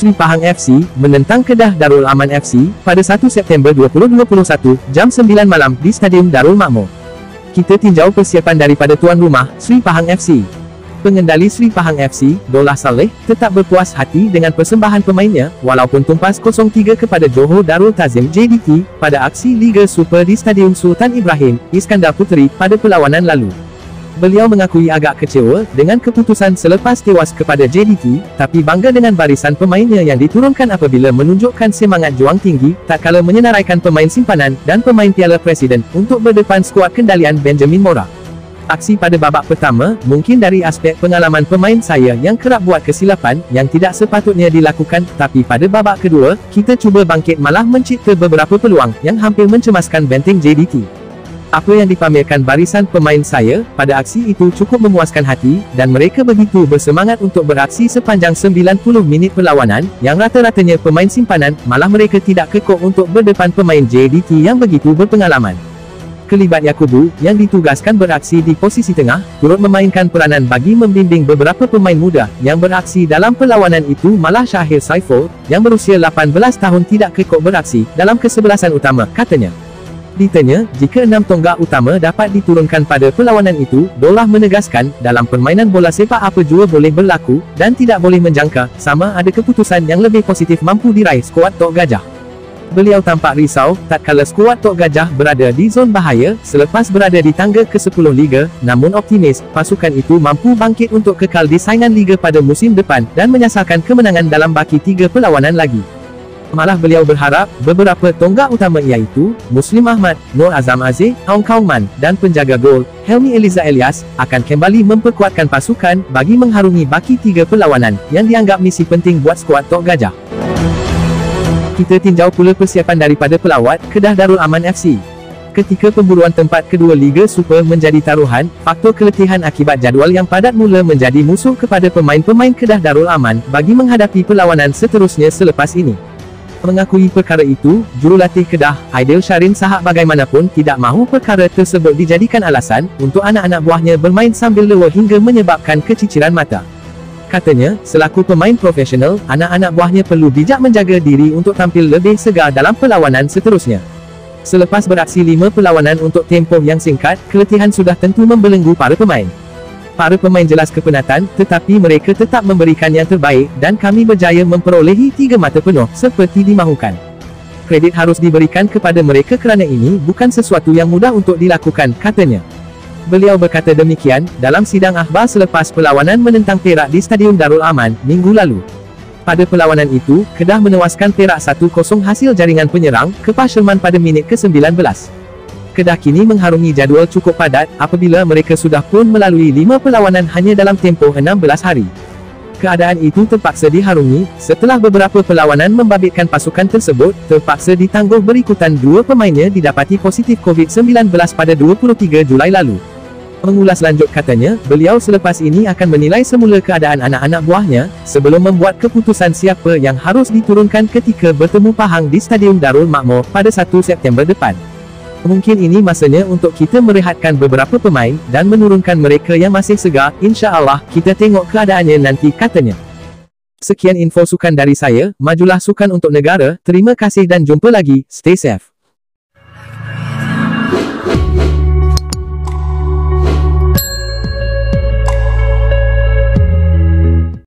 Sri Pahang FC menentang Kedah Darul Aman FC pada 1 September 2021 jam 9 malam di Stadium Darul Makmur. Kita tinjau persiapan daripada tuan rumah, Sri Pahang FC. Pengendali Sri Pahang FC, Dollah Saleh, tetap berpuas hati dengan persembahan pemainnya, walaupun tumpas 0-3 kepada Johor Darul Tazim JDT, pada aksi Liga Super di Stadium Sultan Ibrahim, Iskandar Puteri, pada perlawanan lalu. Beliau mengakui agak kecewa dengan keputusan selepas tewas kepada JDT, tapi bangga dengan barisan pemainnya yang diturunkan apabila menunjukkan semangat juang tinggi, tak kala menyenaraikan pemain simpanan dan pemain Piala Presiden untuk berdepan skuad kendalian Benjamin Mora. Aksi pada babak pertama, mungkin dari aspek pengalaman pemain saya yang kerap buat kesilapan, yang tidak sepatutnya dilakukan, tapi pada babak kedua, kita cuba bangkit malah mencipta beberapa peluang, yang hampir mencemaskan benteng JDT. Apa yang dipamerkan barisan pemain saya, pada aksi itu cukup memuaskan hati, dan mereka begitu bersemangat untuk beraksi sepanjang 90 minit perlawanan, yang rata-ratanya pemain simpanan, malah mereka tidak kekok untuk berdepan pemain JDT yang begitu berpengalaman. Kelibat Yakubu, yang ditugaskan beraksi di posisi tengah, turut memainkan peranan bagi membimbing beberapa pemain muda, yang beraksi dalam perlawanan itu malah Syahir Saiful, yang berusia 18 tahun tidak kekok beraksi, dalam kesebelasan utama, katanya. Ditanya, jika 6 tonggak utama dapat diturunkan pada perlawanan itu, Dollah menegaskan, dalam permainan bola sepak apa jua boleh berlaku, dan tidak boleh menjangka, sama ada keputusan yang lebih positif mampu diraih skuad Tok Gajah. Beliau tampak risau, tatkala skuad Tok Gajah berada di zon bahaya, selepas berada di tangga ke-10 Liga, namun optimis, pasukan itu mampu bangkit untuk kekal di saingan Liga pada musim depan, dan menyasarkan kemenangan dalam baki 3 perlawanan lagi. Malah beliau berharap, beberapa tonggak utama iaitu, Muslim Ahmad, Nur Azam Aziz, Aung Kauman, dan penjaga gol, Helmi Eliza Elias, akan kembali memperkuatkan pasukan, bagi mengharungi baki 3 perlawanan, yang dianggap misi penting buat skuad Tok Gajah. Kita tinjau pula persiapan daripada pelawat, Kedah Darul Aman FC. Ketika pemburuan tempat kedua Liga Super menjadi taruhan, faktor keletihan akibat jadual yang padat mula menjadi musuh kepada pemain-pemain Kedah Darul Aman, bagi menghadapi perlawanan seterusnya selepas ini. Mengakui perkara itu, jurulatih Kedah, Aidil Syarin Sahak bagaimanapun tidak mahu perkara tersebut dijadikan alasan, untuk anak-anak buahnya bermain sambil lewa hingga menyebabkan keciciran mata. Katanya, selaku pemain profesional, anak-anak buahnya perlu bijak menjaga diri untuk tampil lebih segar dalam perlawanan seterusnya. Selepas beraksi 5 perlawanan untuk tempoh yang singkat, keletihan sudah tentu membelenggu para pemain. Para pemain jelas kepenatan, tetapi mereka tetap memberikan yang terbaik, dan kami berjaya memperolehi 3 mata penuh, seperti dimahukan. Kredit harus diberikan kepada mereka kerana ini bukan sesuatu yang mudah untuk dilakukan, katanya. Beliau berkata demikian, dalam sidang akhbar selepas perlawanan menentang Perak di Stadium Darul Aman, minggu lalu. Pada perlawanan itu, Kedah menewaskan Perak 1-0 hasil jaringan penyerang, Kepa Sherman pada minit ke-19. Kedah kini mengharungi jadual cukup padat, apabila mereka sudah pun melalui 5 perlawanan hanya dalam tempoh 16 hari. Keadaan itu terpaksa diharungi, setelah beberapa perlawanan membabitkan pasukan tersebut, terpaksa ditangguh berikutan 2 pemainnya didapati positif COVID-19 pada 23 Julai lalu. Mengulas lanjut katanya, beliau selepas ini akan menilai semula keadaan anak-anak buahnya, sebelum membuat keputusan siapa yang harus diturunkan ketika bertemu Pahang di Stadium Darul Makmur pada 1 September depan. Mungkin ini masanya untuk kita merehatkan beberapa pemain, dan menurunkan mereka yang masih segar, insya Allah, kita tengok keadaannya nanti, katanya. Sekian info sukan dari saya, majulah sukan untuk negara, terima kasih dan jumpa lagi, stay safe.